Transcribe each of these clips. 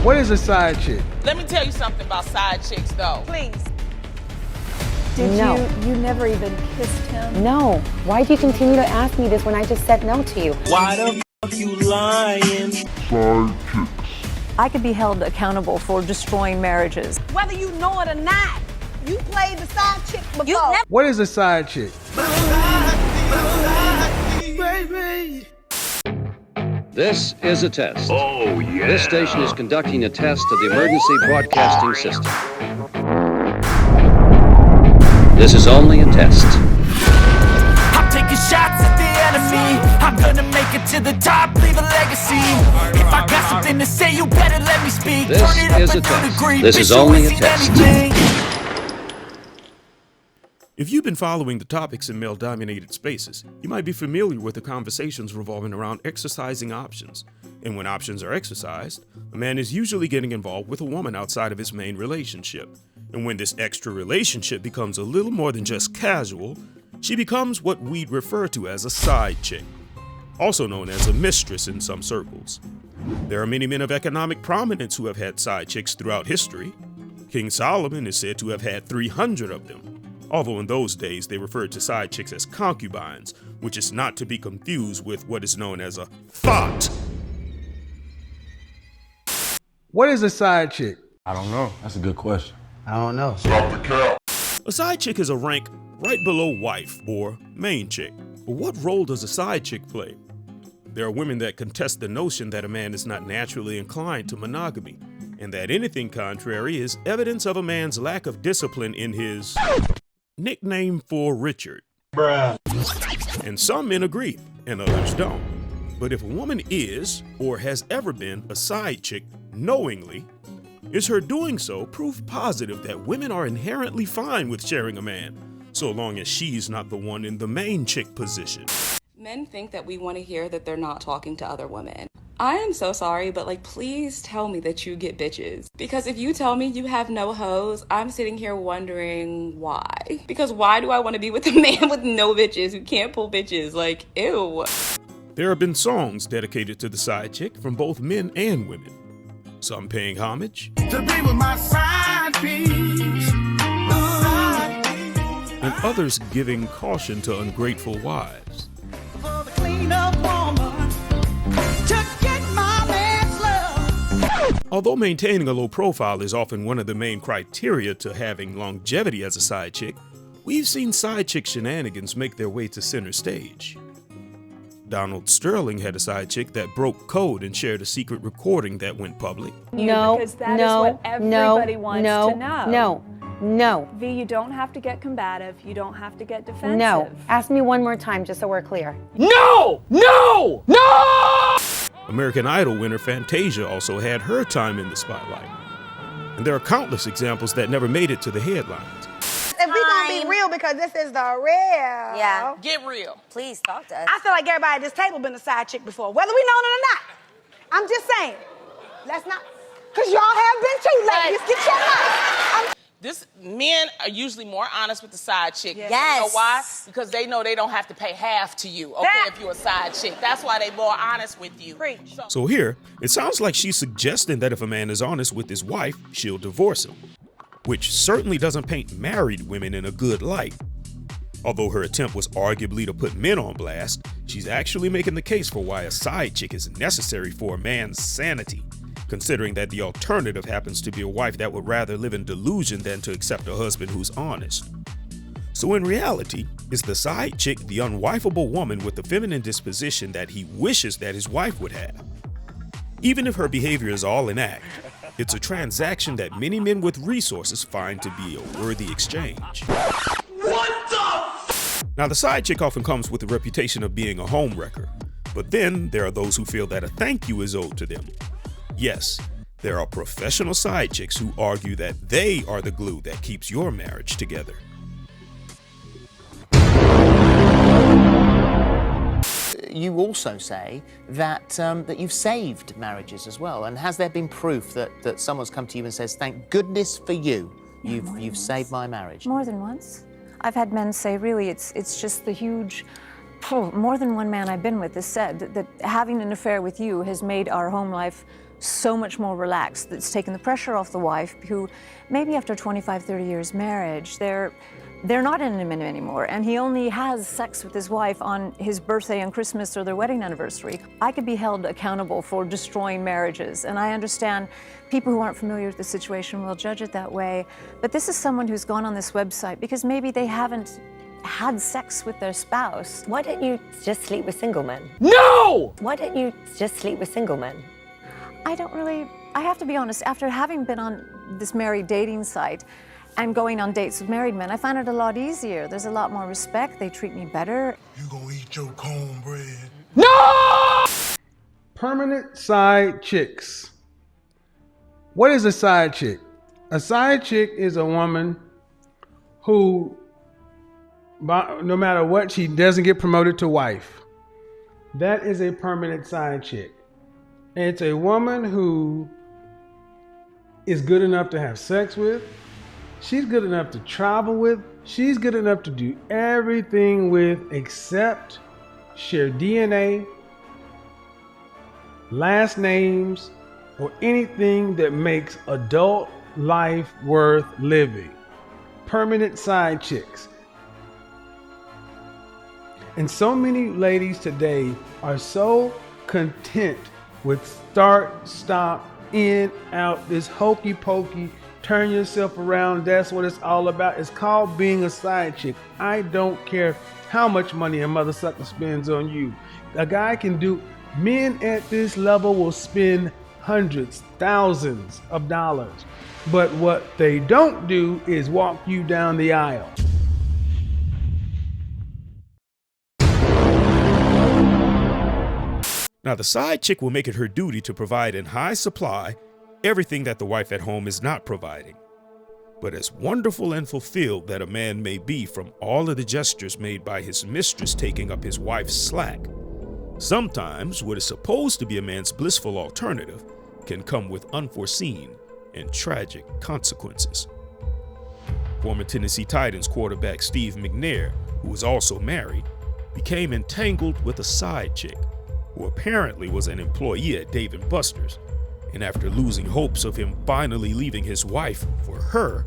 What is a side chick? Let me tell you something about side chicks, though. Please. Did No. you never even kissed him? No. Why do you continue to ask me this when I just said no to you? Why the fuck you lying? Side chicks. I could be held accountable for destroying marriages. Whether you know it or not, you played the side chick before. What is a side chick? This is a test. Oh, yeah. This station is conducting a test of the emergency broadcasting system. This is only a test. I'm taking shots at the enemy. I'm gonna make it to the top, leave a legacy. If I got something to say, you better let me speak. This Turn it up is a a test. degree. This is only a test. If you've been following the topics in male-dominated spaces, you might be familiar with the conversations revolving around exercising options. And when options are exercised, a man is usually getting involved with a woman outside of his main relationship. And when this extra relationship becomes a little more than just casual, she becomes what we'd refer to as a side chick, also known as a mistress in some circles. There are many men of economic prominence who have had side chicks throughout history. King Solomon is said to have had 300 of them. Although in those days they referred to side chicks as concubines, which is not to be confused with what is known as a thought. What is a side chick? I don't know. That's a good question. I don't know. A side chick is a rank right below wife or main chick. But what role does a side chick play? There are women that contest the notion that a man is not naturally inclined to monogamy, and that anything contrary is evidence of a man's lack of discipline in his nickname for Richard. Bruh. And some men agree, and others don't. But if a woman is, or has ever been, a side chick knowingly, is her doing so proof positive that women are inherently fine with sharing a man, so long as she's not the one in the main chick position? Men think that we want to hear that they're not talking to other women. I am so sorry, but please tell me that you get bitches. Because if you tell me you have no hoes, I'm sitting here wondering why. Because why do I want to be with a man with no bitches who can't pull bitches? Ew. There have been songs dedicated to the side chick from both men and women. Some paying homage, To be with my side piece. and others giving caution to ungrateful wives. For the clean-up woman. To get my man's love. Although maintaining a low profile is often one of the main criteria to having longevity as a side chick, we've seen side chick shenanigans make their way to center stage. Donald Sterling had a side chick that broke code and shared a secret recording that went public. No, because that is no, what everybody wants no, to know. no, no, V, you don't have to get combative. You don't have to get defensive. no. Ask me one more time just so we're clear. No! No! No! American Idol winner Fantasia also had her time in the spotlight. And there are countless examples that never made it to the headlines. If we gonna be real, because this is the real. Yeah. Get real. Please talk to us. I feel like everybody at this table been a side chick before, whether we know it or not. I'm just saying. Let's not, because y'all have been too, ladies. Get your mouth. Men are usually more honest with the side chick. Yes. You know why? Because they know they don't have to pay half to you, okay, if you're a side chick. That's why they more honest with you. So here, it sounds like she's suggesting that if a man is honest with his wife, she'll divorce him, which certainly doesn't paint married women in a good light. Although her attempt was arguably to put men on blast, she's actually making the case for why a side chick is necessary for a man's sanity, considering that the alternative happens to be a wife that would rather live in delusion than to accept a husband who's honest. So in reality, is the side chick the unwifeable woman with the feminine disposition that he wishes that his wife would have? Even if her behavior is all an act, it's a transaction that many men with resources find to be a worthy exchange. What the? Now, the side chick often comes with the reputation of being a homewrecker, but then there are those who feel that a thank you is owed to them. Yes, there are professional side chicks who argue that they are the glue that keeps your marriage together. You also say that that you've saved marriages as well. And has there been proof that someone's come to you and says, "Thank goodness for you, you've saved my marriage"? More than once. I've had men say, really, it's just the huge, more than one man I've been with has said that having an affair with you has made our home life so much more relaxed. It's taken the pressure off the wife, who maybe after 25, 30 years marriage, they're not intimate anymore, and he only has sex with his wife on his birthday and Christmas or their wedding anniversary. I could be held accountable for destroying marriages, and I understand people who aren't familiar with the situation will judge it that way, but this is someone who's gone on this website because maybe they haven't had sex with their spouse. Why don't you just sleep with single men? No! Why don't you just sleep with single men? I have to be honest, after having been on this married dating site and going on dates with married men, I find it a lot easier. There's a lot more respect, they treat me better. You gonna eat your cornbread? No! Permanent side chicks. What is a side chick? A side chick is a woman who, no matter what, she doesn't get promoted to wife. That is a permanent side chick. It's a woman who is good enough to have sex with. She's good enough to travel with. She's good enough to do everything with except share DNA, last names, or anything that makes adult life worth living. Permanent side chicks. And so many ladies today are so content with start, stop, in, out, this hokey pokey, turn yourself around. That's what it's all about. It's called being a side chick. I don't care how much money a mother sucker spends on you. A guy can do, men at this level will spend hundreds, thousands of dollars. But what they don't do is walk you down the aisle. Now, the side chick will make it her duty to provide in high supply everything that the wife at home is not providing. But as wonderful and fulfilled that a man may be from all of the gestures made by his mistress taking up his wife's slack, sometimes what is supposed to be a man's blissful alternative can come with unforeseen and tragic consequences. Former Tennessee Titans quarterback Steve McNair, who was also married, became entangled with a side chick who apparently was an employee at Dave & Buster's, and after losing hopes of him finally leaving his wife for her,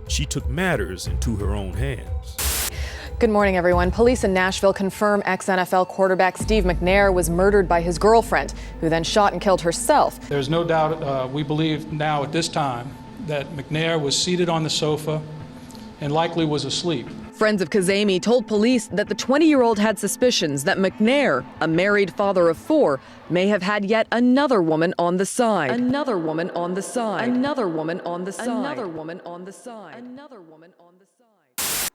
she took matters into her own hands. Good morning, everyone. Police in Nashville confirm ex-NFL quarterback Steve McNair was murdered by his girlfriend, who then shot and killed herself. There's no doubt, we believe now at this time, that McNair was seated on the sofa and likely was asleep. Friends of Kazemi told police that the 20-year-old had suspicions that McNair, a married father of 4, may have had yet another woman on the side. Another woman on the side. Another woman on the side. Another woman on the side. Another woman on the side.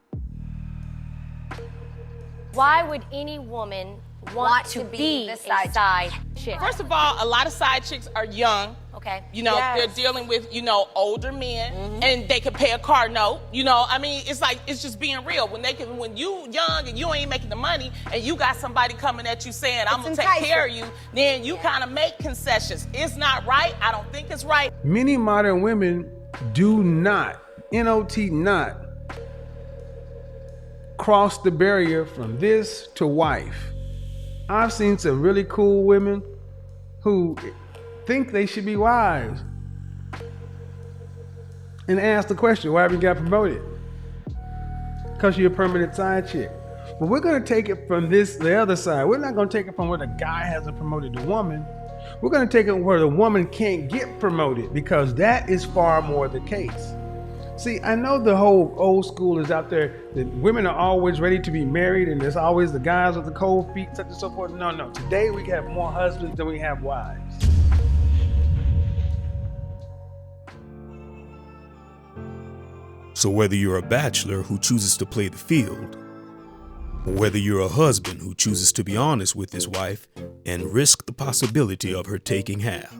Why would any woman want to be a side chick? First of all, a lot of side chicks are young. Okay. You know, they're dealing with, older men, and they can pay a car note. I mean, it's just being real. When you young and you ain't making the money, and you got somebody coming at you saying, I'm gonna take care of you, then you kind of make concessions. It's not right. I don't think it's right. Many modern women do not, not, cross the barrier from this to wife. I've seen some really cool women who think they should be wives and ask the question, why haven't you got promoted? Because you're a permanent side chick. But we're going to take it from the other side. We're not going to take it from where the guy hasn't promoted the woman. We're going to take it where the woman can't get promoted, because that is far more the case. See, I know the whole old school is out there that women are always ready to be married and there's always the guys with the cold feet, such and so forth. No. Today we have more husbands than we have wives. So whether you're a bachelor who chooses to play the field, or whether you're a husband who chooses to be honest with his wife and risk the possibility of her taking half,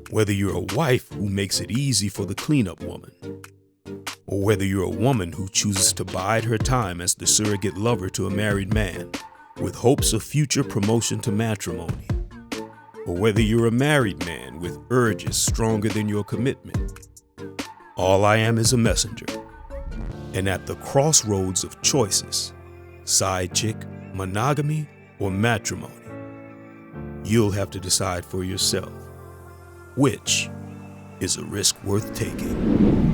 whether you're a wife who makes it easy for the cleanup woman, or whether you're a woman who chooses to bide her time as the surrogate lover to a married man with hopes of future promotion to matrimony, or whether you're a married man with urges stronger than your commitment, all I am is a messenger. And at the crossroads of choices, side chick, monogamy, or matrimony, you'll have to decide for yourself. which is a risk worth taking.